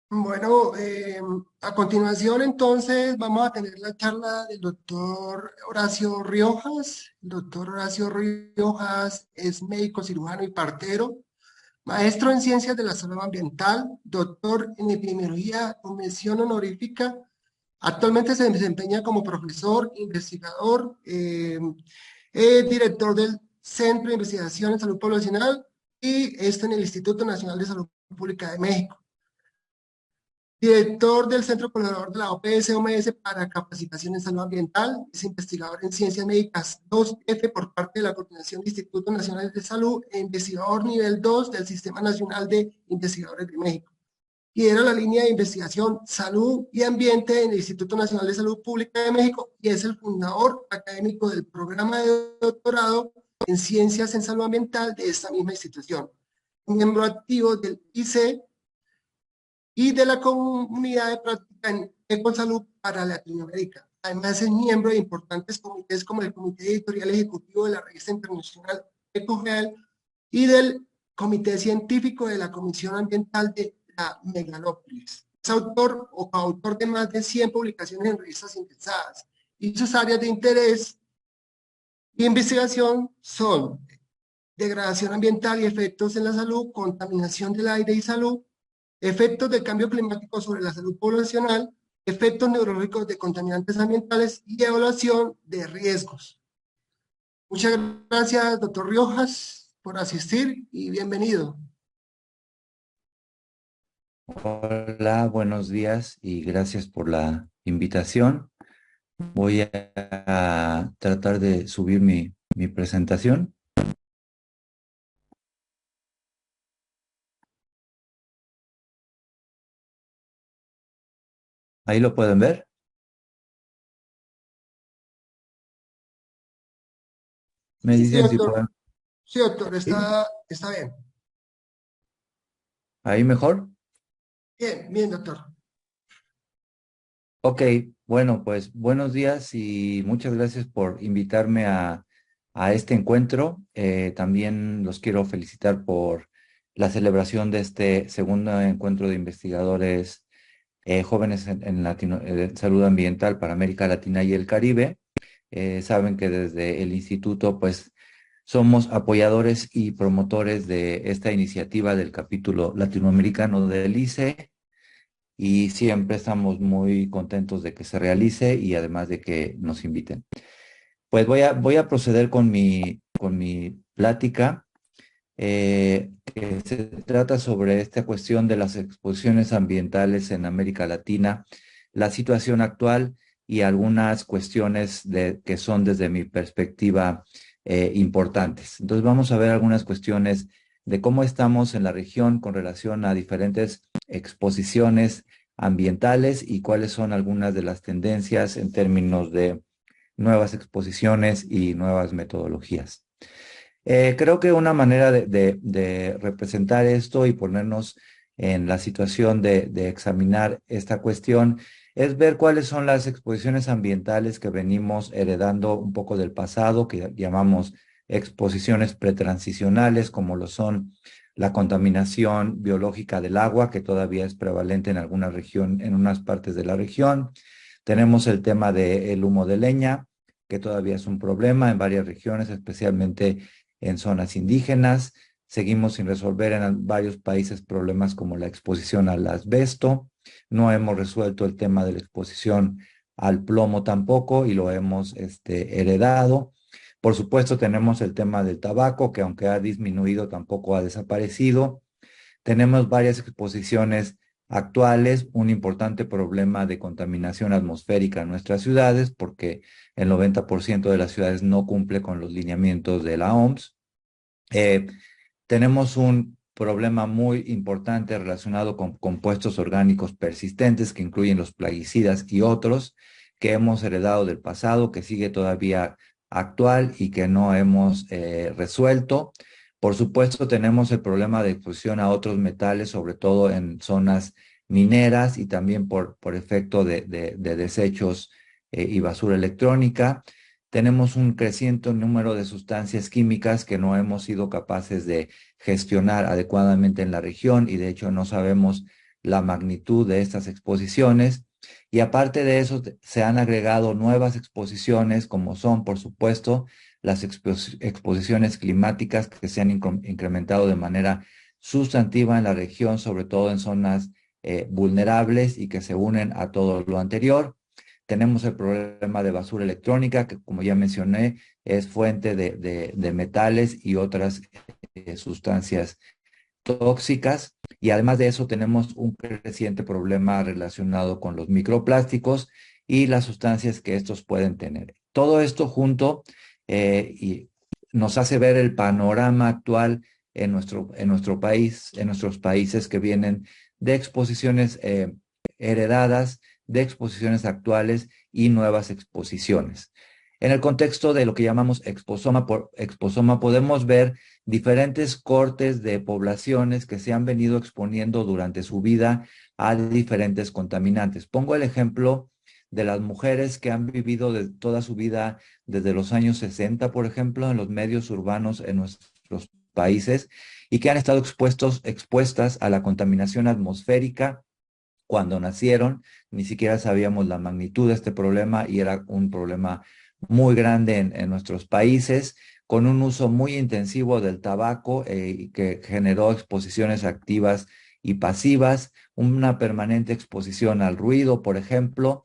Bueno, a continuación entonces vamos a tener la charla del doctor Horacio Riojas. El doctor Horacio Riojas es médico cirujano y partero, maestro en ciencias de la salud ambiental, doctor en epidemiología con mención honorífica. Actualmente se desempeña como profesor, investigador, director del Centro de Investigación en Salud Poblacional y está en el Instituto Nacional de Salud Pública de México. Director del Centro Colaborador de la OPS-OMS para Capacitación en Salud Ambiental, es investigador en Ciencias Médicas 2F por parte de la Coordinación de Institutos Nacionales de Salud e investigador nivel 2 del Sistema Nacional de Investigadores de México. Lidera la línea de investigación Salud y Ambiente en el Instituto Nacional de Salud Pública de México y es el fundador académico del programa de doctorado en Ciencias en Salud Ambiental de esta misma institución. Miembro activo del IC y de la Comunidad de Práctica en Ecosalud para Latinoamérica. Además, es miembro de importantes comités como el Comité Editorial Ejecutivo de la Revista Internacional EcoGeal y del Comité Científico de la Comisión Ambiental de la Megalópolis. Es autor o coautor de más de 100 publicaciones en revistas indexadas y sus áreas de interés y investigación son degradación ambiental y efectos en la salud, contaminación del aire y salud, efectos del cambio climático sobre la salud poblacional, efectos neurológicos de contaminantes ambientales y evaluación de riesgos. Muchas gracias, doctor Riojas, por asistir y bienvenido. Hola, buenos días y gracias por la invitación. Voy a tratar de subir mi presentación. Ahí lo pueden ver. Me Sí, dicen si doctor. pueden. Sí, doctor, ¿Sí? está bien. Ahí mejor. Bien, bien, doctor. Ok, bueno, pues buenos días y muchas gracias por invitarme a este encuentro. También los quiero felicitar por la celebración de este segundo encuentro de investigadores jóvenes en salud ambiental para América Latina y el Caribe. Saben que desde el instituto, pues, somos apoyadores y promotores de esta iniciativa del capítulo latinoamericano del ICE y siempre estamos muy contentos de que se realice y además de que nos inviten. Pues voy a proceder con mi plática, que se trata sobre esta cuestión de las exposiciones ambientales en América Latina, la situación actual y algunas cuestiones que son desde mi perspectiva importantes. Entonces vamos a ver algunas cuestiones de cómo estamos en la región con relación a diferentes exposiciones ambientales y cuáles son algunas de las tendencias en términos de nuevas exposiciones y nuevas metodologías. Creo que una manera de representar esto y ponernos en la situación de examinar esta cuestión es ver cuáles son las exposiciones ambientales que venimos heredando un poco del pasado, que llamamos exposiciones pretransicionales, como lo son la contaminación biológica del agua, que todavía es prevalente en alguna región, en unas partes de la región. Tenemos el tema del humo de leña, que todavía es un problema en varias regiones, especialmente en zonas indígenas. Seguimos sin resolver en varios países problemas como la exposición al asbesto. No hemos resuelto el tema de la exposición al plomo tampoco y lo hemos heredado. Por supuesto, tenemos el tema del tabaco, que aunque ha disminuido, tampoco ha desaparecido. Tenemos varias exposiciones actuales, un importante problema de contaminación atmosférica en nuestras ciudades, porque el 90% de las ciudades no cumple con los lineamientos de la OMS. Eh, Tenemos un problema muy importante relacionado con compuestos orgánicos persistentes que incluyen los plaguicidas y otros que hemos heredado del pasado, que sigue todavía actual y que no hemos resuelto. Por supuesto, tenemos el problema de exposición a otros metales, sobre todo en zonas mineras y también por efecto de desechos y basura electrónica. Tenemos un creciente número de sustancias químicas que no hemos sido capaces de gestionar adecuadamente en la región y de hecho no sabemos la magnitud de estas exposiciones. Y aparte de eso, se han agregado nuevas exposiciones, como son, por supuesto, las exposiciones climáticas que se han incrementado de manera sustantiva en la región, sobre todo en zonas vulnerables y que se unen a todo lo anterior. Tenemos el problema de basura electrónica, que como ya mencioné, es fuente de metales y otras sustancias tóxicas. Y además de eso tenemos un creciente problema relacionado con los microplásticos y las sustancias que estos pueden tener. Todo esto junto y nos hace ver el panorama actual en nuestro país, en nuestros países que vienen de exposiciones heredadas, de exposiciones actuales y nuevas exposiciones. En el contexto de lo que llamamos exposoma podemos ver diferentes cortes de poblaciones que se han venido exponiendo durante su vida a diferentes contaminantes. Pongo el ejemplo de las mujeres que han vivido de toda su vida desde los años 60, por ejemplo, en los medios urbanos en nuestros países y que han estado expuestas a la contaminación atmosférica. Cuando nacieron, ni siquiera sabíamos la magnitud de este problema y era un problema muy grande en nuestros países, con un uso muy intensivo del tabaco que generó exposiciones activas y pasivas, una permanente exposición al ruido, por ejemplo,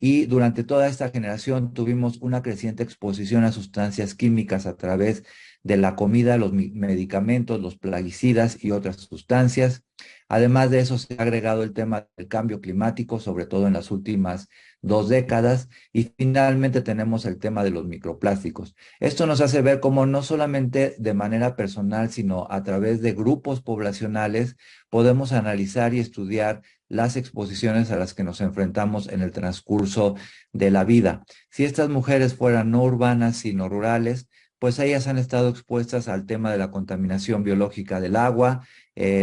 y durante toda esta generación tuvimos una creciente exposición a sustancias químicas a través de la comida, los medicamentos, los plaguicidas y otras sustancias. Además de eso, se ha agregado el tema del cambio climático, sobre todo en las últimas 2 décadas, y finalmente tenemos el tema de los microplásticos. Esto nos hace ver cómo no solamente de manera personal, sino a través de grupos poblacionales, podemos analizar y estudiar las exposiciones a las que nos enfrentamos en el transcurso de la vida. Si estas mujeres fueran no urbanas, sino rurales, pues ellas han estado expuestas al tema de la contaminación biológica del agua,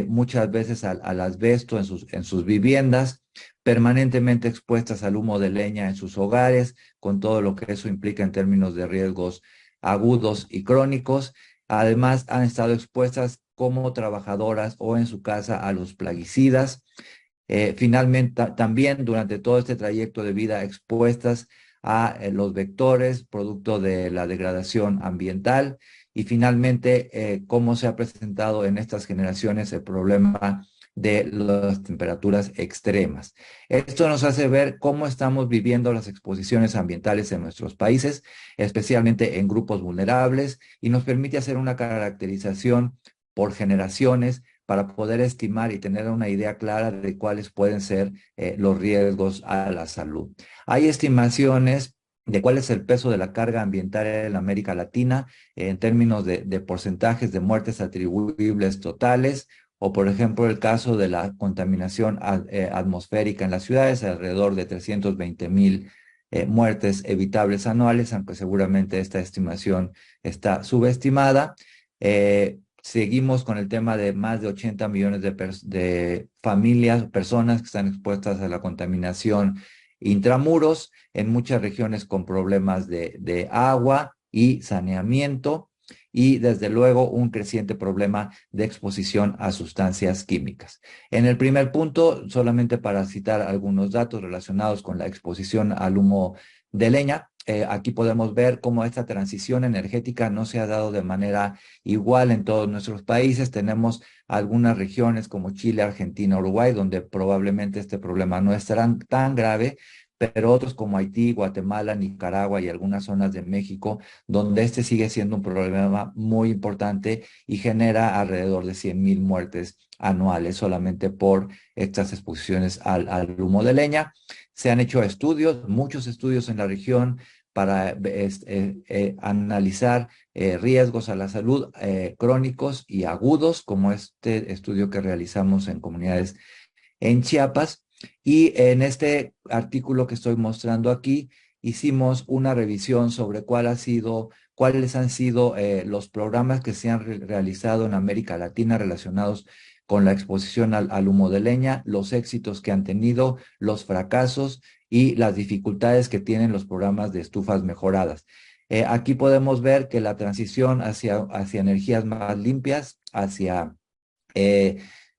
muchas veces al asbesto en sus viviendas, permanentemente expuestas al humo de leña en sus hogares, con todo lo que eso implica en términos de riesgos agudos y crónicos. Además, han estado expuestas como trabajadoras o en su casa a los plaguicidas. Finalmente, también durante todo este trayecto de vida expuestas a los vectores, producto de la degradación ambiental. Y finalmente, cómo se ha presentado en estas generaciones el problema de las temperaturas extremas. Esto nos hace ver cómo estamos viviendo las exposiciones ambientales en nuestros países, especialmente en grupos vulnerables, y nos permite hacer una caracterización por generaciones para poder estimar y tener una idea clara de cuáles pueden ser los riesgos a la salud. Hay estimaciones de cuál es el peso de la carga ambiental en América Latina en términos de porcentajes de muertes atribuibles totales, o por ejemplo el caso de la contaminación atmosférica en las ciudades, alrededor de 320,000 muertes evitables anuales, aunque seguramente esta estimación está subestimada. Seguimos con el tema de más de 80 millones de familias, personas que están expuestas a la contaminación intramuros en muchas regiones con problemas de agua y saneamiento, y desde luego un creciente problema de exposición a sustancias químicas. En el primer punto, solamente para citar algunos datos relacionados con la exposición al humo de leña, aquí podemos ver cómo esta transición energética no se ha dado de manera igual en todos nuestros países. Tenemos algunas regiones como Chile, Argentina, Uruguay, donde probablemente este problema no estará tan grave, pero otros como Haití, Guatemala, Nicaragua y algunas zonas de México, donde este sigue siendo un problema muy importante y genera alrededor de 100,000 muertes anuales solamente por estas exposiciones al humo de leña. Se han hecho estudios, muchos estudios en la región para analizar riesgos a la salud crónicos y agudos, como este estudio que realizamos en comunidades en Chiapas. Y en este artículo que estoy mostrando aquí, hicimos una revisión sobre cuáles han sido los programas que se han realizado en América Latina relacionados con la exposición al humo de leña, los éxitos que han tenido, los fracasos y las dificultades que tienen los programas de estufas mejoradas. Aquí podemos ver que la transición hacia energías más limpias, hacia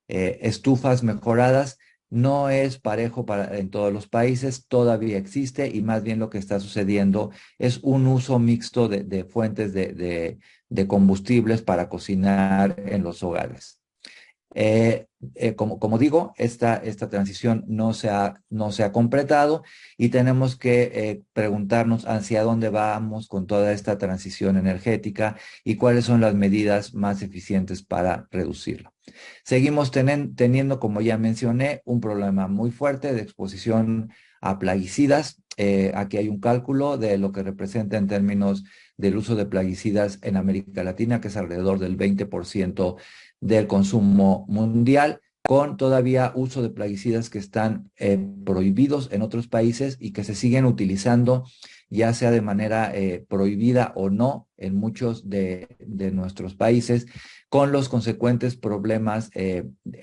estufas mejoradas, no es parejo en todos los países, todavía existe y más bien lo que está sucediendo es un uso mixto de fuentes de combustibles para cocinar en los hogares. Como digo, esta transición no se ha completado y tenemos que preguntarnos hacia dónde vamos con toda esta transición energética y cuáles son las medidas más eficientes para reducirla. Seguimos teniendo, como ya mencioné, un problema muy fuerte de exposición a plaguicidas. Aquí hay un cálculo de lo que representa en términos del uso de plaguicidas en América Latina, que es alrededor del 20% del consumo mundial, con todavía uso de plaguicidas que están prohibidos en otros países y que se siguen utilizando, ya sea de manera prohibida o no, en muchos de nuestros países, con los consecuentes problemas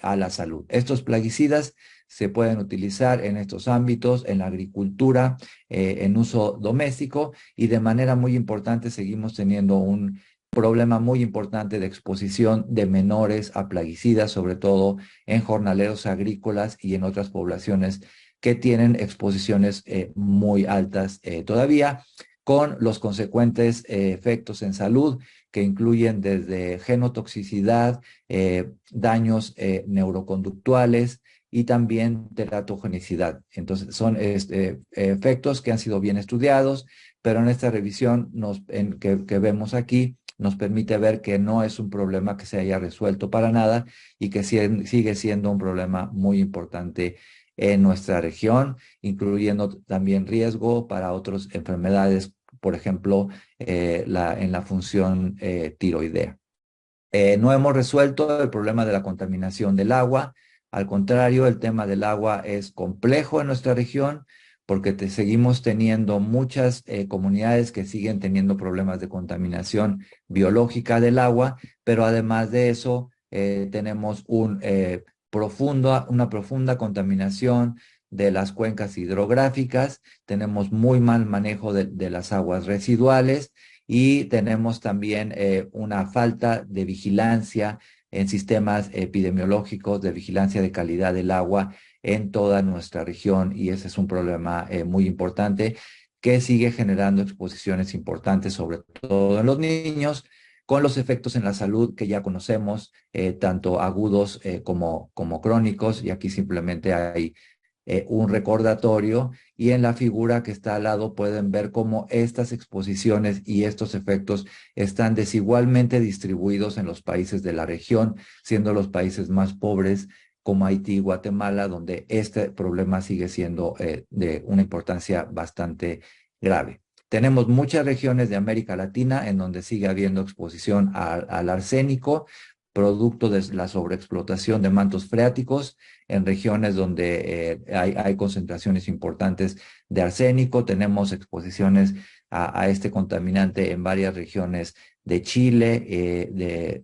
a la salud. Estos plaguicidas se pueden utilizar en estos ámbitos, en la agricultura, en uso doméstico y de manera muy importante seguimos teniendo un problema muy importante de exposición de menores a plaguicidas, sobre todo en jornaleros agrícolas y en otras poblaciones que tienen exposiciones muy altas todavía, con los consecuentes efectos en salud que incluyen desde genotoxicidad, daños neuroconductuales y también teratogenicidad. Entonces, son efectos que han sido bien estudiados, pero en esta revisión que vemos aquí, nos permite ver que no es un problema que se haya resuelto para nada y que sigue siendo un problema muy importante en nuestra región, incluyendo también riesgo para otras enfermedades, por ejemplo, en la función tiroidea. No hemos resuelto el problema de la contaminación del agua. Al contrario, el tema del agua es complejo en nuestra región porque seguimos teniendo muchas comunidades que siguen teniendo problemas de contaminación biológica del agua, pero además de eso tenemos una profunda contaminación de las cuencas hidrográficas, tenemos muy mal manejo de las aguas residuales y tenemos también una falta de vigilancia en sistemas epidemiológicos, de vigilancia de calidad del agua en toda nuestra región y ese es un problema muy importante que sigue generando exposiciones importantes, sobre todo en los niños, con los efectos en la salud que ya conocemos, tanto agudos como crónicos, y aquí simplemente hay un recordatorio y en la figura que está al lado pueden ver cómo estas exposiciones y estos efectos están desigualmente distribuidos en los países de la región, siendo los países más pobres como Haití y Guatemala, donde este problema sigue siendo de una importancia bastante grave. Tenemos muchas regiones de América Latina en donde sigue habiendo exposición al arsénico, producto de la sobreexplotación de mantos freáticos, en regiones donde hay concentraciones importantes de arsénico. Tenemos exposiciones a este contaminante en varias regiones de Chile,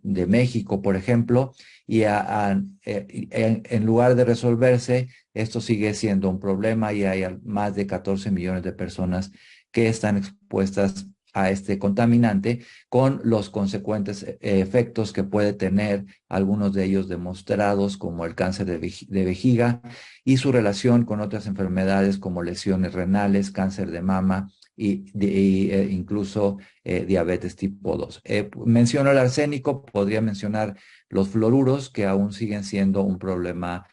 de México, por ejemplo, y en lugar de resolverse, esto sigue siendo un problema y hay más de 14 millones de personas que están expuestas a este contaminante con los consecuentes efectos que puede tener, algunos de ellos demostrados como el cáncer de vejiga y su relación con otras enfermedades como lesiones renales, cáncer de mama incluso diabetes tipo 2. Menciono el arsénico, podría mencionar los fluoruros que aún siguen siendo un problema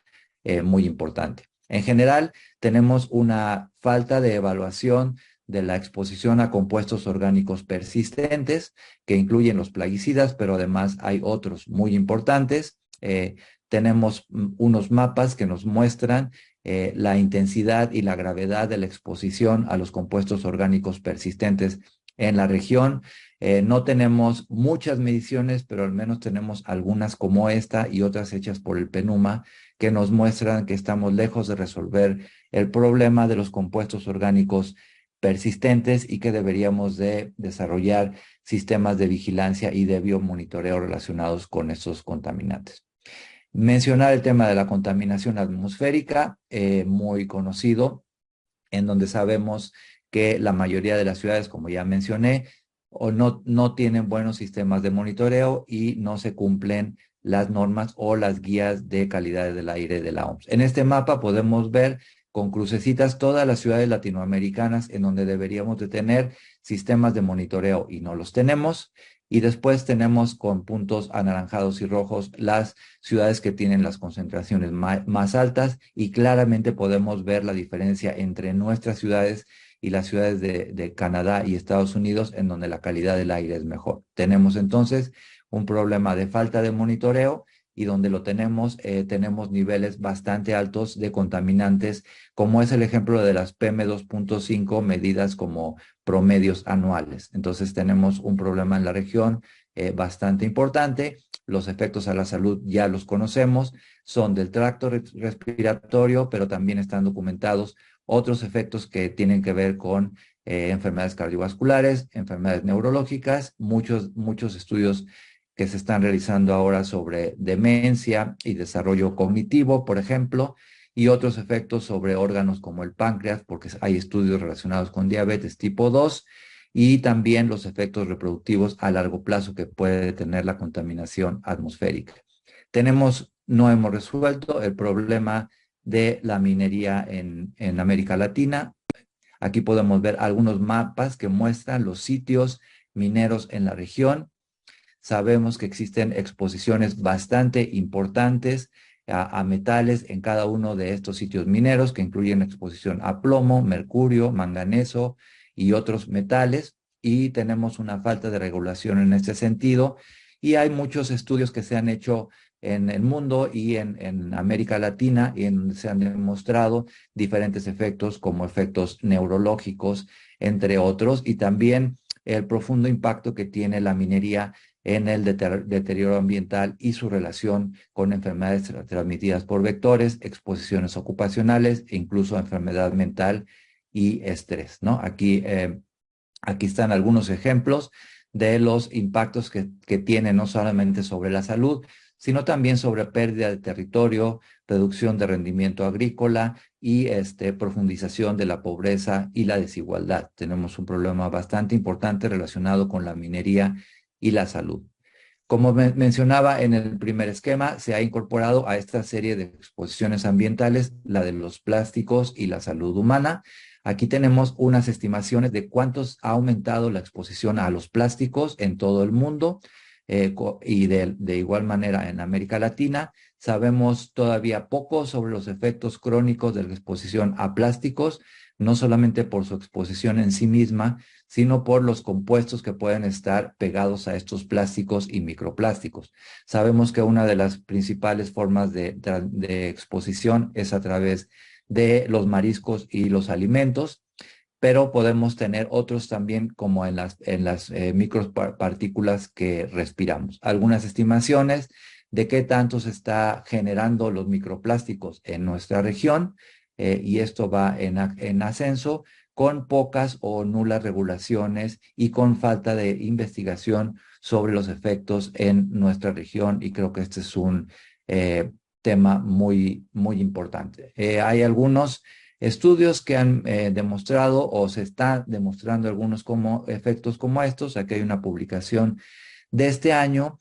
muy importante. En general, tenemos una falta de evaluación de la exposición a compuestos orgánicos persistentes, que incluyen los plaguicidas, pero además hay otros muy importantes. Tenemos unos mapas que nos muestran la intensidad y la gravedad de la exposición a los compuestos orgánicos persistentes en la región. No tenemos muchas mediciones, pero al menos tenemos algunas como esta y otras hechas por el PENUMA que nos muestran que estamos lejos de resolver el problema de los compuestos orgánicos persistentes y que deberíamos de desarrollar sistemas de vigilancia y de biomonitoreo relacionados con estos contaminantes. Mencionar el tema de la contaminación atmosférica, muy conocido, en donde sabemos que la mayoría de las ciudades, como ya mencioné, no tienen buenos sistemas de monitoreo y no se cumplen las normas o las guías de calidad del aire de la OMS. En este mapa podemos ver con crucecitas todas las ciudades latinoamericanas en donde deberíamos de tener sistemas de monitoreo y no los tenemos. Y después tenemos con puntos anaranjados y rojos las ciudades que tienen las concentraciones más altas, y claramente podemos ver la diferencia entre nuestras ciudades y las ciudades de Canadá y Estados Unidos, en donde la calidad del aire es mejor. Tenemos entonces un problema de falta de monitoreo, y donde lo tenemos, tenemos niveles bastante altos de contaminantes, como es el ejemplo de las PM2.5 medidas como promedios anuales. Entonces tenemos un problema en la región bastante importante. Los efectos a la salud ya los conocemos, son del tracto respiratorio, pero también están documentados otros efectos que tienen que ver con enfermedades cardiovasculares, enfermedades neurológicas, muchos estudios que se están realizando ahora sobre demencia y desarrollo cognitivo, por ejemplo, y otros efectos sobre órganos como el páncreas, porque hay estudios relacionados con diabetes tipo 2, y también los efectos reproductivos a largo plazo que puede tener la contaminación atmosférica. No hemos resuelto el problema de la minería en América Latina. Aquí podemos ver algunos mapas que muestran los sitios mineros en la región. Sabemos que existen exposiciones bastante importantes a metales en cada uno de estos sitios mineros, que incluyen exposición a plomo, mercurio, manganeso y otros metales, y tenemos una falta de regulación en este sentido. Y hay muchos estudios que se han hecho en el mundo y en América Latina, y en donde se han demostrado diferentes efectos, como efectos neurológicos, entre otros, y también el profundo impacto que tiene la minería en el deterioro ambiental y su relación con enfermedades transmitidas por vectores, exposiciones ocupacionales e incluso enfermedad mental y estrés, ¿no? Aquí están algunos ejemplos de los impactos que tiene no solamente sobre la salud, sino también sobre pérdida de territorio, reducción de rendimiento agrícola y profundización de la pobreza y la desigualdad. Tenemos un problema bastante importante relacionado con la minería y la salud. Como mencionaba en el primer esquema, se ha incorporado a esta serie de exposiciones ambientales la de los plásticos y la salud humana. Aquí tenemos unas estimaciones de cuántos ha aumentado la exposición a los plásticos en todo el mundo, y de igual manera en América Latina. Sabemos todavía poco sobre los efectos crónicos de la exposición a plásticos, no solamente por su exposición en sí misma, sino por los compuestos que pueden estar pegados a estos plásticos y microplásticos. Sabemos que una de las principales formas de exposición es a través de los mariscos y los alimentos, pero podemos tener otros también, como en las micropartículas que respiramos. Algunas estimaciones de qué tanto se está generando los microplásticos en nuestra región, y esto va en ascenso, con pocas o nulas regulaciones y con falta de investigación sobre los efectos en nuestra región, y creo que este es un tema muy importante. Hay algunos estudios que han demostrado, o se está demostrando algunos efectos como estos. Aquí hay una publicación de este año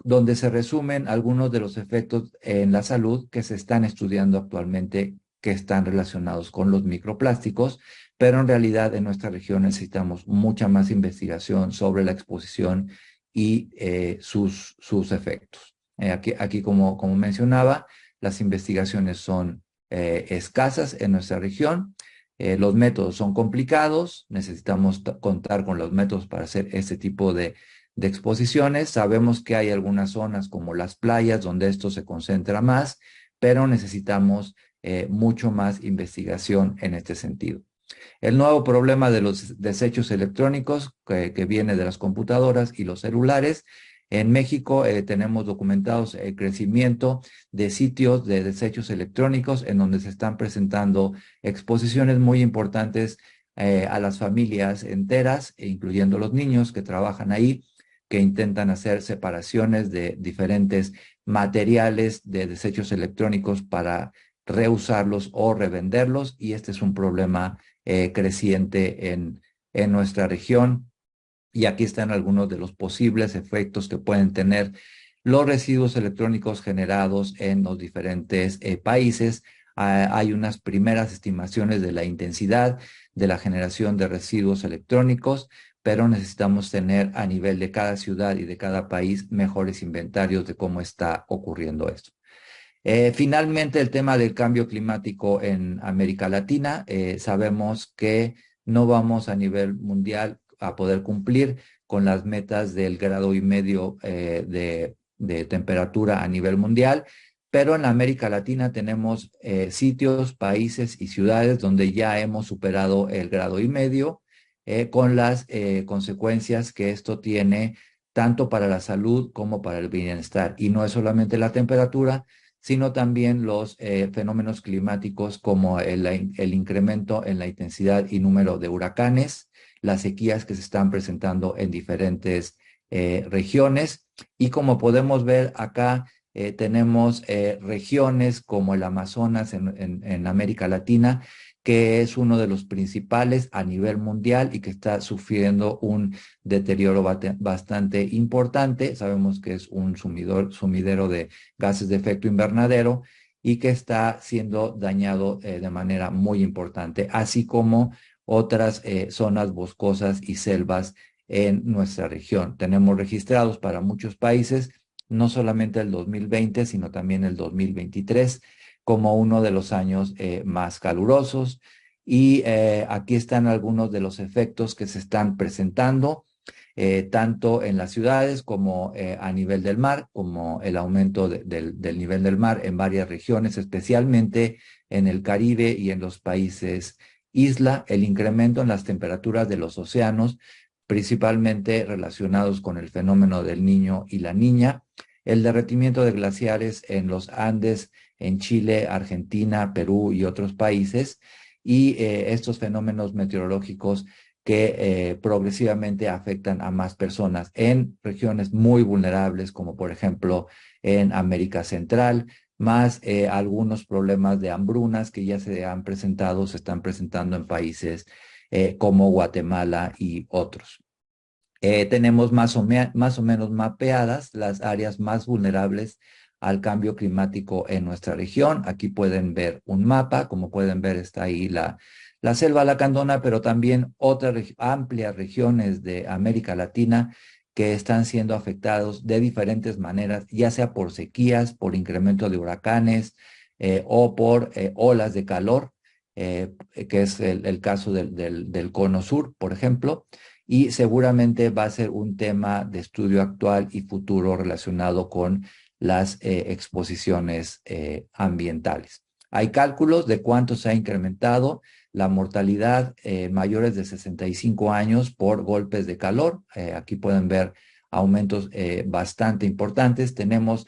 donde se resumen algunos de los efectos en la salud que se están estudiando actualmente, que están relacionados con los microplásticos, pero en realidad en nuestra región necesitamos mucha más investigación sobre la exposición y sus efectos. Aquí como mencionaba, las investigaciones son escasas en nuestra región. Los métodos son complicados, necesitamos contar con los métodos para hacer este tipo de exposiciones. Sabemos que hay algunas zonas como las playas donde esto se concentra más, pero necesitamos mucho más investigación en este sentido. El nuevo problema de los desechos electrónicos que viene de las computadoras y los celulares. En México tenemos documentados el crecimiento de sitios de desechos electrónicos en donde se están presentando exposiciones muy importantes a las familias enteras, incluyendo los niños que trabajan ahí, que intentan hacer separaciones de diferentes materiales de desechos electrónicos para reusarlos o revenderlos, y este es un problema creciente en nuestra región. Y aquí están algunos de los posibles efectos que pueden tener los residuos electrónicos generados en los diferentes países. Hay unas primeras estimaciones de la intensidad de la generación de residuos electrónicos, pero necesitamos tener a nivel de cada ciudad y de cada país mejores inventarios de cómo está ocurriendo esto. Finalmente, el tema del cambio climático en América Latina. Sabemos que no vamos a nivel mundial a poder cumplir con las metas del 1,5 grados de temperatura a nivel mundial, pero en América Latina tenemos sitios, países y ciudades donde ya hemos superado el 1,5 grados, con las consecuencias que esto tiene tanto para la salud como para el bienestar. Y no es solamente la temperatura, sino también los fenómenos climáticos como el incremento en la intensidad y número de huracanes, las sequías que se están presentando en diferentes regiones. Y como podemos ver acá, tenemos regiones como el Amazonas en América Latina, que es uno de los principales a nivel mundial y que está sufriendo un deterioro bastante importante. Sabemos que es un sumidero de gases de efecto invernadero y que está siendo dañado de manera muy importante, así como otras zonas boscosas y selvas en nuestra región. Tenemos registrados para muchos países, no solamente el 2020, sino también el 2023, como uno de los años más calurosos. Y aquí están algunos de los efectos que se están presentando, tanto en las ciudades como a nivel del mar, como el aumento del nivel del mar en varias regiones, especialmente en el Caribe y en los países isla, el incremento en las temperaturas de los océanos, principalmente relacionados con el fenómeno del Niño y la Niña, el derretimiento de glaciares en los Andes, en Chile, Argentina, Perú y otros países, y estos fenómenos meteorológicos que progresivamente afectan a más personas en regiones muy vulnerables, como por ejemplo en América Central, más algunos problemas de hambrunas que ya se han presentado, se están presentando en países como Guatemala y otros. Tenemos más o menos mapeadas las áreas más vulnerables al cambio climático en nuestra región. Aquí pueden ver un mapa, como pueden ver está ahí la selva lacandona, pero también otras amplias regiones de América Latina que están siendo afectados de diferentes maneras, ya sea por sequías, por incremento de huracanes o por olas de calor, que es el caso del Cono Sur, por ejemplo, y seguramente va a ser un tema de estudio actual y futuro relacionado con las exposiciones ambientales. Hay cálculos de cuánto se ha incrementado la mortalidad mayores de 65 años por golpes de calor. Aquí pueden ver aumentos bastante importantes. Tenemos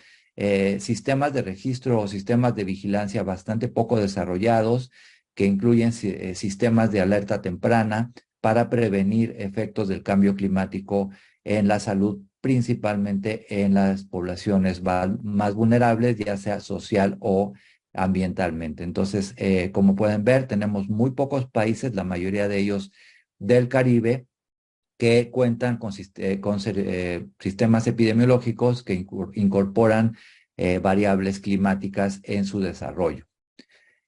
sistemas de registro o sistemas de vigilancia bastante poco desarrollados que incluyen sistemas de alerta temprana para prevenir efectos del cambio climático en la salud, principalmente en las poblaciones más vulnerables, ya sea social o ambientalmente. Entonces, como pueden ver, tenemos muy pocos países, la mayoría de ellos del Caribe, que cuentan con sistemas epidemiológicos que incorporan variables climáticas en su desarrollo.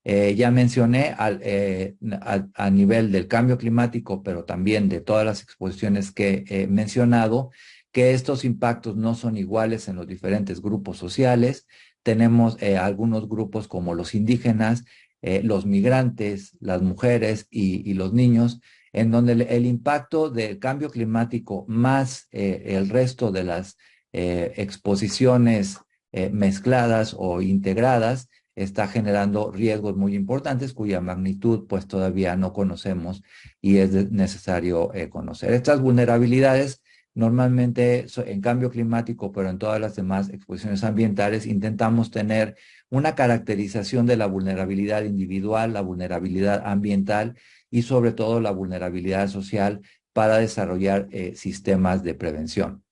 Ya mencioné a nivel del cambio climático, pero también de todas las exposiciones que he mencionado, que estos impactos no son iguales en los diferentes grupos sociales. Tenemos algunos grupos como los indígenas, los migrantes, las mujeres y los niños, en donde el impacto del cambio climático más el resto de las exposiciones mezcladas o integradas está generando riesgos muy importantes cuya magnitud pues todavía no conocemos y es necesario conocer. Estas vulnerabilidades normalmente en cambio climático, pero en todas las demás exposiciones ambientales, intentamos tener una caracterización de la vulnerabilidad individual, la vulnerabilidad ambiental y sobre todo la vulnerabilidad social para desarrollar sistemas de prevención.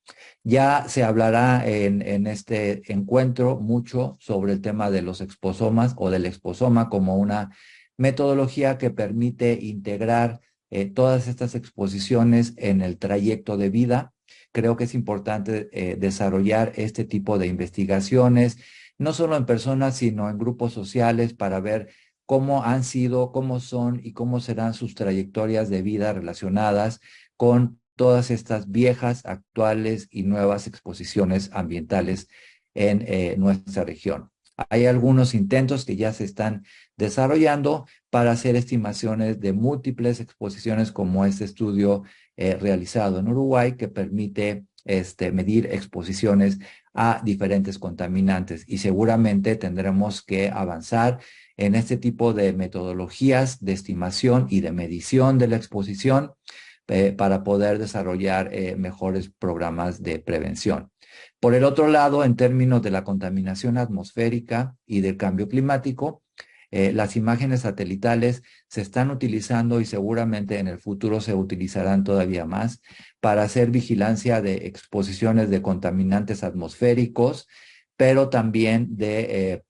Ya se hablará en este encuentro mucho sobre el tema de los exposomas o del exposoma como una metodología que permite integrar todas estas exposiciones en el trayecto de vida Creo que es importante desarrollar este tipo de investigaciones, no solo en personas, sino en grupos sociales para ver cómo han sido, cómo son y cómo serán sus trayectorias de vida relacionadas con todas estas viejas, actuales y nuevas exposiciones ambientales en nuestra región. Hay algunos intentos que ya se están desarrollando para hacer estimaciones de múltiples exposiciones como este estudio realizado en Uruguay que permite medir exposiciones a diferentes contaminantes y seguramente tendremos que avanzar en este tipo de metodologías de estimación y de medición de la exposición para poder desarrollar mejores programas de prevención. Por el otro lado, en términos de la contaminación atmosférica y del cambio climático, las imágenes satelitales se están utilizando y seguramente en el futuro se utilizarán todavía más para hacer vigilancia de exposiciones de contaminantes atmosféricos, pero también de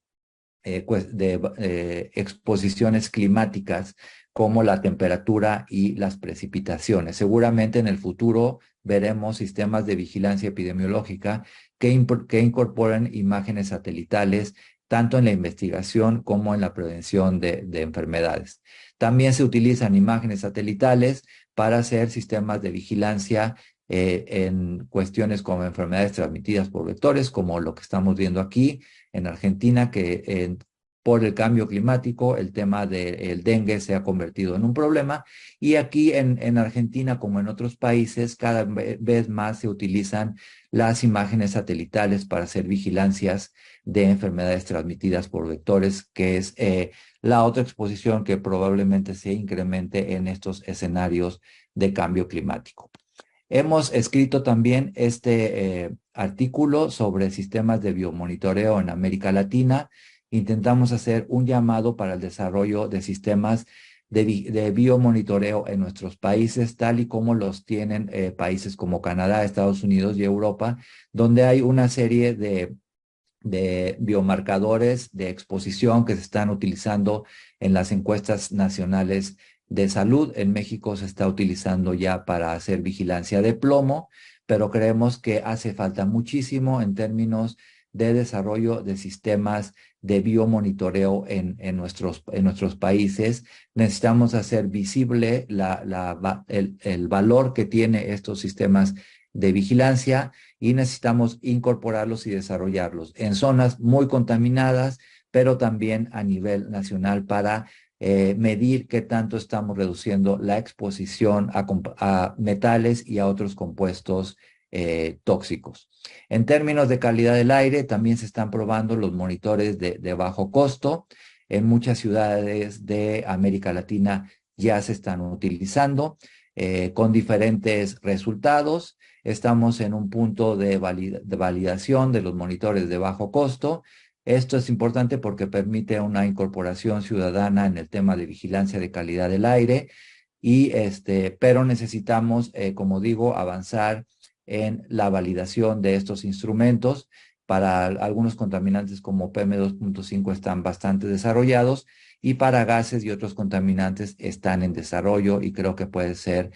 exposiciones climáticas como la temperatura y las precipitaciones. Seguramente en el futuro veremos sistemas de vigilancia epidemiológica que incorporen imágenes satelitales tanto en la investigación como en la prevención de enfermedades. También se utilizan imágenes satelitales para hacer sistemas de vigilancia en cuestiones como enfermedades transmitidas por vectores, como lo que estamos viendo aquí en Argentina, que por el cambio climático el tema del dengue se ha convertido en un problema y aquí en Argentina como en otros países cada vez más se utilizan las imágenes satelitales para hacer vigilancias de enfermedades transmitidas por vectores, que es la otra exposición que probablemente se incremente en estos escenarios de cambio climático. Hemos escrito también este artículo sobre sistemas de biomonitoreo en América Latina. Intentamos hacer un llamado para el desarrollo de sistemas de biomonitoreo en nuestros países, tal y como los tienen países como Canadá, Estados Unidos y Europa, donde hay una serie de biomarcadores de exposición que se están utilizando en las encuestas nacionales de salud. En México se está utilizando ya para hacer vigilancia de plomo, pero creemos que hace falta muchísimo en términos de desarrollo de sistemas de biomonitoreo en nuestros países. Necesitamos hacer visible el valor que tiene estos sistemas de vigilancia y necesitamos incorporarlos y desarrollarlos en zonas muy contaminadas, pero también a nivel nacional para medir qué tanto estamos reduciendo la exposición a metales y a otros compuestos tóxicos. En términos de calidad del aire, también se están probando los monitores de bajo costo. En muchas ciudades de América Latina ya se están utilizando con diferentes resultados. Estamos en un punto de validación de los monitores de bajo costo. Esto es importante porque permite una incorporación ciudadana en el tema de vigilancia de calidad del aire, pero necesitamos, como digo, avanzar en la validación de estos instrumentos. Para algunos contaminantes como PM2.5 están bastante desarrollados y para gases y otros contaminantes están en desarrollo y creo que puede ser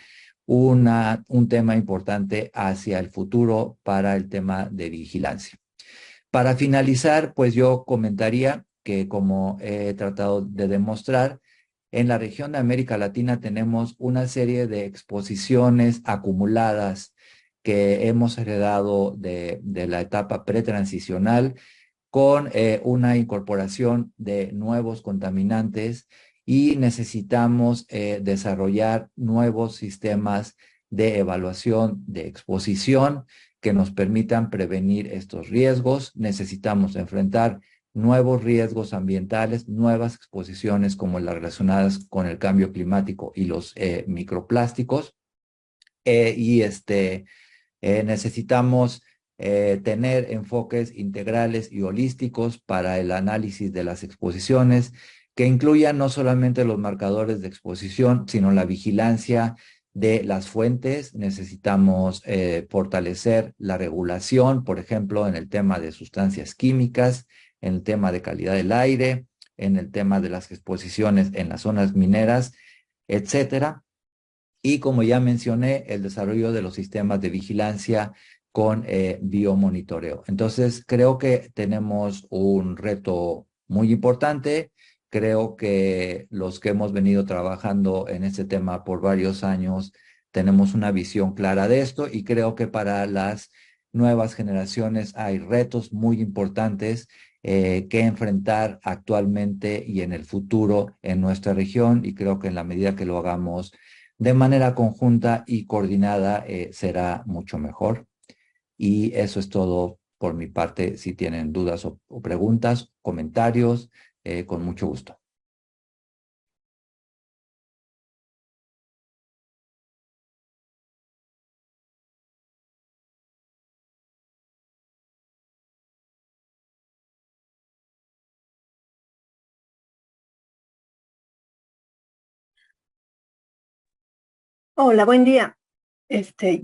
un tema importante hacia el futuro para el tema de vigilancia. Para finalizar, pues yo comentaría que como he tratado de demostrar, en la región de América Latina tenemos una serie de exposiciones acumuladas que hemos heredado de la etapa pretransicional con una incorporación de nuevos contaminantes y necesitamos desarrollar nuevos sistemas de evaluación de exposición que nos permitan prevenir estos riesgos. Necesitamos enfrentar nuevos riesgos ambientales, nuevas exposiciones como las relacionadas con el cambio climático y los microplásticos. Necesitamos tener enfoques integrales y holísticos para el análisis de las exposiciones que incluyan no solamente los marcadores de exposición, sino la vigilancia de las fuentes. Necesitamos fortalecer la regulación, por ejemplo, en el tema de sustancias químicas, en el tema de calidad del aire, en el tema de las exposiciones en las zonas mineras, etcétera. y como ya mencioné, el desarrollo de los sistemas de vigilancia con biomonitoreo. Entonces, creo que tenemos un reto muy importante. Creo que los que hemos venido trabajando en este tema por varios años tenemos una visión clara de esto y creo que para las nuevas generaciones hay retos muy importantes que enfrentar actualmente y en el futuro en nuestra región y creo que en la medida que lo hagamos de manera conjunta y coordinada será mucho mejor. Y eso es todo por mi parte. Si tienen dudas o preguntas, comentarios, con mucho gusto. Hola, buen día.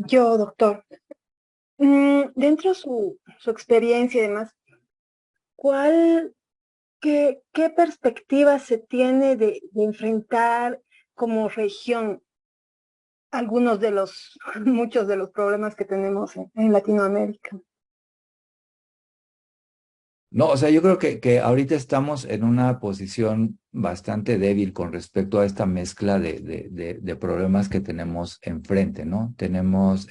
Yo, doctor, dentro de su experiencia y demás, ¿cuál, qué perspectiva se tiene de enfrentar como región algunos de los, muchos de los problemas que tenemos en Latinoamérica? No, o sea, yo creo que ahorita estamos en una posición bastante débil con respecto a esta mezcla de problemas que tenemos enfrente, ¿no? Tenemos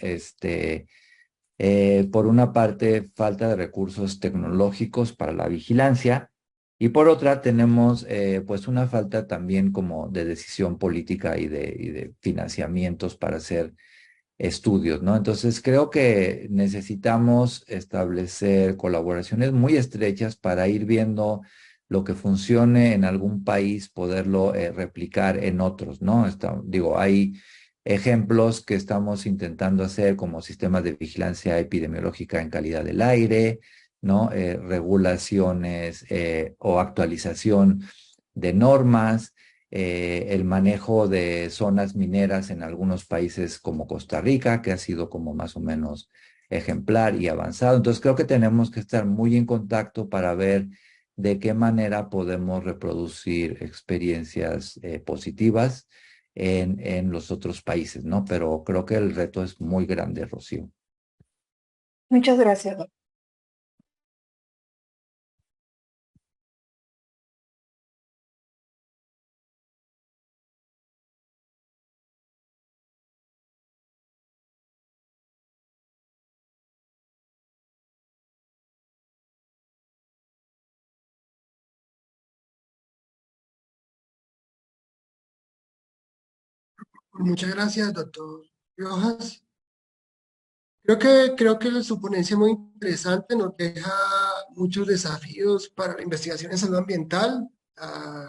por una parte, falta de recursos tecnológicos para la vigilancia y por otra tenemos pues una falta también como de decisión política y de financiamientos para hacer estudios, ¿no? Entonces creo que necesitamos establecer colaboraciones muy estrechas para ir viendo lo que funcione en algún país, poderlo replicar en otros, ¿no? Digo, hay ejemplos que estamos intentando hacer como sistemas de vigilancia epidemiológica en calidad del aire, ¿no? Regulaciones o actualización de normas, el manejo de zonas mineras en algunos países como Costa Rica, que ha sido como más o menos ejemplar y avanzado. Entonces creo que tenemos que estar muy en contacto para ver de qué manera podemos reproducir experiencias positivas en los otros países, ¿no? Pero creo que el reto es muy grande, Rocío. Muchas gracias, doctor. Muchas gracias, doctor Rojas. Creo que su ponencia es muy interesante, nos deja muchos desafíos para la investigación en salud ambiental.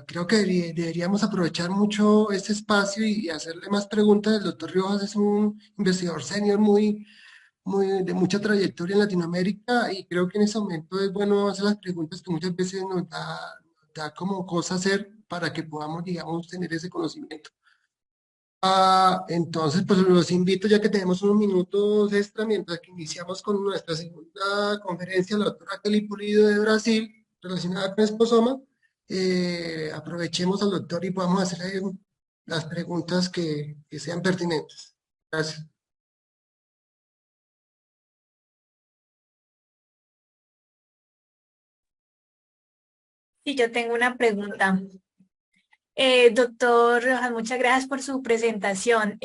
Creo que deberíamos aprovechar mucho este espacio y hacerle más preguntas. El doctor Rojas es un investigador senior de mucha trayectoria en Latinoamérica y creo que en ese momento es bueno hacer las preguntas que muchas veces nos da como cosa hacer para que podamos, digamos, tener ese conocimiento. Entonces, pues los invito, ya que tenemos unos minutos extra, mientras que iniciamos con nuestra segunda conferencia, la doctora Kelly Pulido de Brasil, relacionada con esposoma. Aprovechemos al doctor y podamos hacerle las preguntas que sean pertinentes. Gracias. Y yo tengo una pregunta. Doctor Rojas, muchas gracias por su presentación.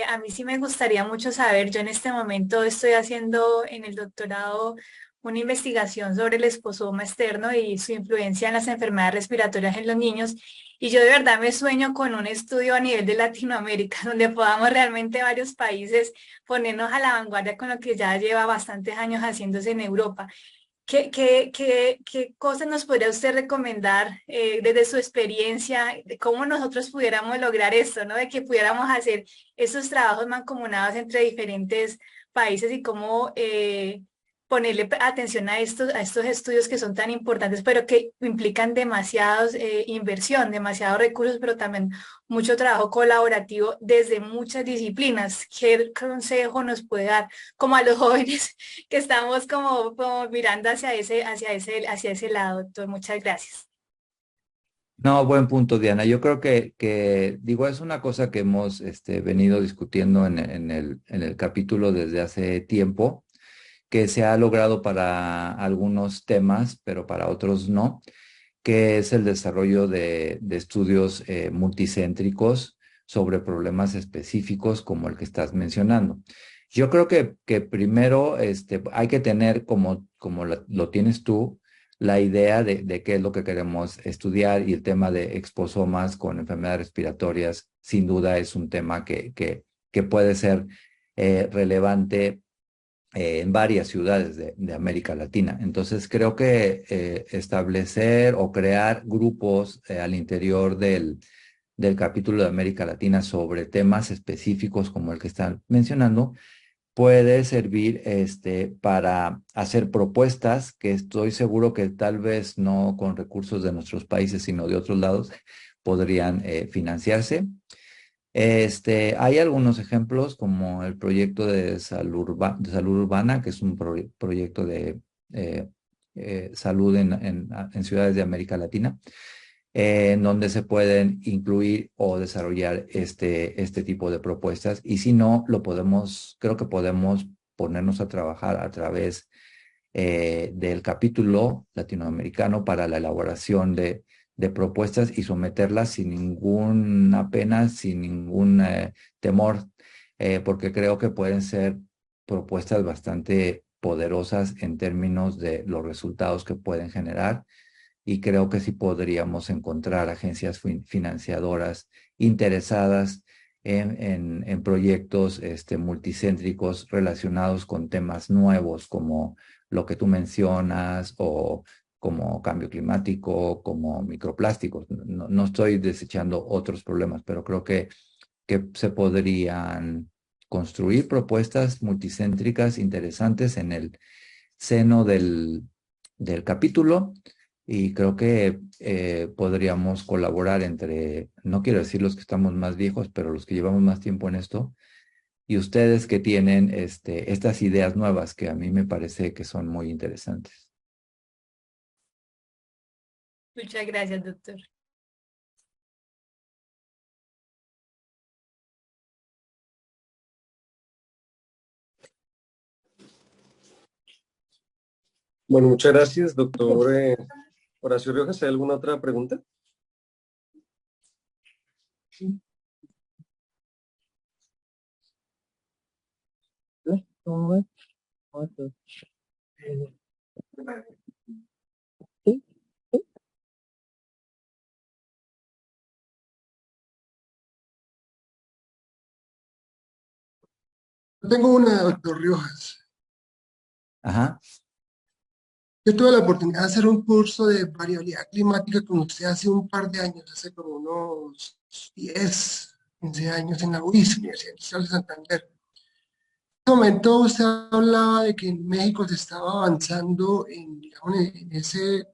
A mí sí me gustaría mucho saber, yo en este momento estoy haciendo en el doctorado una investigación sobre el esposoma externo y su influencia en las enfermedades respiratorias en los niños. Y yo de verdad me sueño con un estudio a nivel de Latinoamérica, donde podamos realmente varios países ponernos a la vanguardia con lo que ya lleva bastantes años haciéndose en Europa. ¿Qué cosas nos podría usted recomendar desde su experiencia de cómo nosotros pudiéramos lograr esto, ¿no? De que pudiéramos hacer esos trabajos mancomunados entre diferentes países y cómo ponerle atención a estos estudios que son tan importantes, pero que implican demasiados inversión, demasiados recursos, pero también mucho trabajo colaborativo desde muchas disciplinas. ¿Qué consejo nos puede dar como a los jóvenes que estamos como mirando hacia ese lado, doctor? Muchas gracias. No, buen punto, Diana. Yo creo digo, es una cosa que hemos venido discutiendo en el capítulo desde hace tiempo, que se ha logrado para algunos temas, pero para otros no, que es el desarrollo de estudios multicéntricos sobre problemas específicos como el que estás mencionando. Yo creo que primero hay que tener, como lo tienes tú, la idea de qué es lo que queremos estudiar, y el tema de exposomas con enfermedades respiratorias sin duda es un tema que puede ser relevante en varias ciudades de América Latina. Entonces, creo que establecer o crear grupos al interior del capítulo de América Latina sobre temas específicos como el que están mencionando puede servir para hacer propuestas que estoy seguro que tal vez no con recursos de nuestros países, sino de otros lados, podrían financiarse. Hay algunos ejemplos como el proyecto de de salud urbana, que es un proyecto de eh, salud en ciudades de América Latina, en donde se pueden incluir o desarrollar este tipo de propuestas. Y si no, creo que podemos ponernos a trabajar a través del capítulo latinoamericano para la elaboración de propuestas y someterlas sin ninguna pena, sin ningún temor, porque creo que pueden ser propuestas bastante poderosas en términos de los resultados que pueden generar, y creo que sí podríamos encontrar agencias financiadoras interesadas en proyectos multicéntricos relacionados con temas nuevos como lo que tú mencionas, o como cambio climático, como microplásticos. No estoy desechando otros problemas, pero creo que se podrían construir propuestas multicéntricas interesantes en el seno del capítulo, y creo que podríamos colaborar entre, no quiero decir los que estamos más viejos, pero los que llevamos más tiempo en esto, y ustedes que tienen estas ideas nuevas que a mí me parece que son muy interesantes. Muchas gracias, doctor. Bueno, muchas gracias, doctor Horacio Riojas. ¿Hay alguna otra pregunta? Yo tengo una, doctor Riojas. Ajá. Yo tuve la oportunidad de hacer un curso de variabilidad climática con usted hace un par de años, hace como unos 10, 15 años en la UIS, Universidad Industrial de Santander. En ese momento usted hablaba de que en México se estaba avanzando en, digamos, en ese,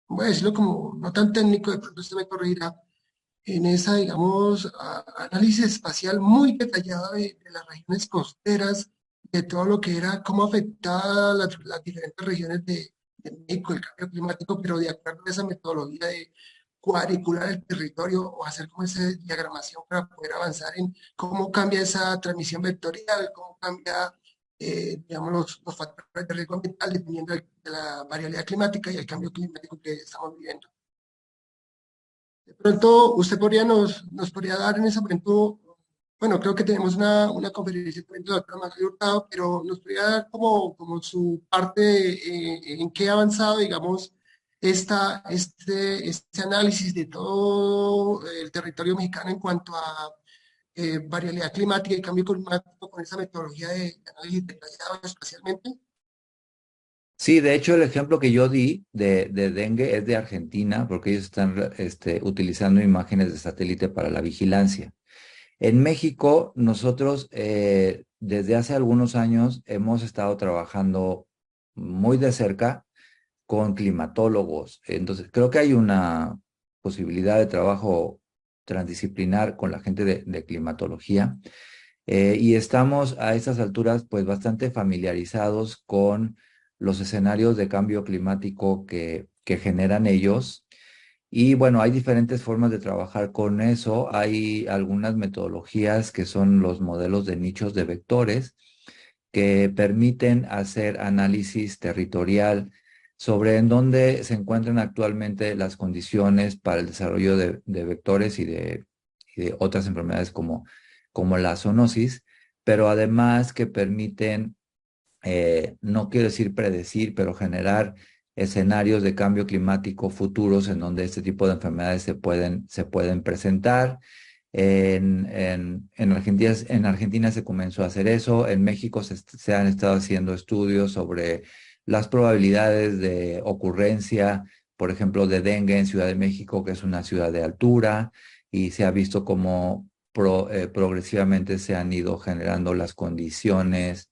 voy a decirlo como no tan técnico, de pronto usted me corregirá, en esa, digamos, análisis espacial muy detallado de las regiones costeras, de todo lo que era, cómo afectaba las diferentes regiones de México, el cambio climático, pero de acuerdo a esa metodología de cuadricular el territorio o hacer como esa diagramación para poder avanzar en cómo cambia esa transmisión vectorial, cómo cambia, digamos, los factores de riesgo ambiental dependiendo de la variabilidad climática y el cambio climático que estamos viviendo. De pronto, usted nos podría dar en ese momento, bueno, creo que tenemos una conferencia también de la doctora María Hurtado, pero nos podría dar como su parte en qué ha avanzado, digamos, este análisis de todo el territorio mexicano en cuanto a variabilidad climática y cambio climático con esa metodología de análisis detallado espacialmente. Sí, de hecho el ejemplo que yo di de dengue es de Argentina, porque ellos están utilizando imágenes de satélite para la vigilancia. En México, nosotros desde hace algunos años hemos estado trabajando muy de cerca con climatólogos. Entonces, creo que hay una posibilidad de trabajo transdisciplinar con la gente de climatología, y estamos a estas alturas pues bastante familiarizados con los escenarios de cambio climático que generan ellos, Y bueno, hay diferentes formas de trabajar con eso. Hay algunas metodologías que son los modelos de nichos de vectores que permiten hacer análisis territorial sobre en dónde se encuentran actualmente las condiciones para el desarrollo de vectores y de otras enfermedades como la zoonosis, pero además que permiten, no quiero decir predecir, pero generar escenarios de cambio climático futuros en donde este tipo de enfermedades se pueden presentar. En Argentina se comenzó a hacer eso, en México se han estado haciendo estudios sobre las probabilidades de ocurrencia, por ejemplo, de dengue en Ciudad de México, que es una ciudad de altura, y se ha visto cómo progresivamente se han ido generando las condiciones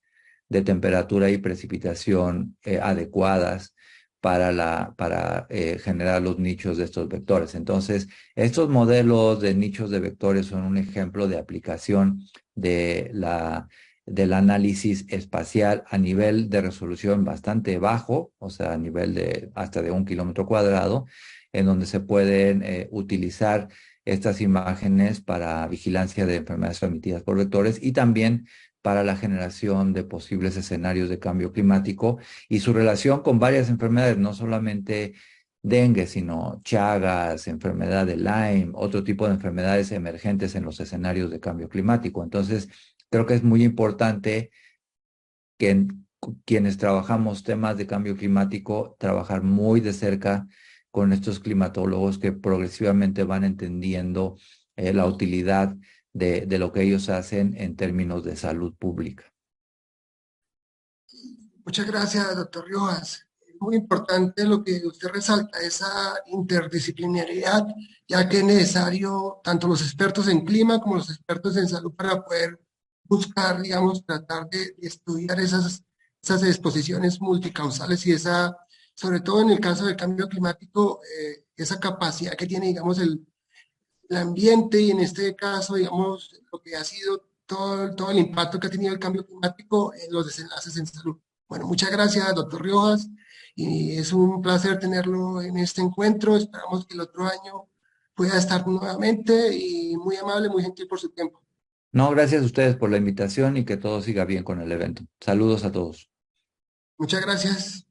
de temperatura y precipitación adecuadas para generar los nichos de estos vectores. Entonces, estos modelos de nichos de vectores son un ejemplo de aplicación del análisis espacial a nivel de resolución bastante bajo, o sea, a nivel de hasta de 1 km², en donde se pueden utilizar estas imágenes para vigilancia de enfermedades transmitidas por vectores y también para la generación de posibles escenarios de cambio climático y su relación con varias enfermedades, no solamente dengue, sino Chagas, enfermedad de Lyme, otro tipo de enfermedades emergentes en los escenarios de cambio climático. Entonces, creo que es muy importante que quienes trabajamos temas de cambio climático, trabajar muy de cerca con estos climatólogos que progresivamente van entendiendo la utilidad de lo que ellos hacen en términos de salud pública. Muchas gracias, doctor Riojas. Es muy importante lo que usted resalta, esa interdisciplinariedad, ya que es necesario tanto los expertos en clima como los expertos en salud para poder buscar, digamos, tratar de estudiar esas exposiciones multicausales y sobre todo en el caso del cambio climático, esa capacidad que tiene, digamos, el ambiente y en este caso, digamos, lo que ha sido todo el impacto que ha tenido el cambio climático en los desenlaces en salud. Bueno, muchas gracias, doctor Riojas, y es un placer tenerlo en este encuentro. Esperamos que el otro año pueda estar nuevamente y muy amable, muy gentil por su tiempo. No, gracias a ustedes por la invitación y que todo siga bien con el evento. Saludos a todos. Muchas gracias.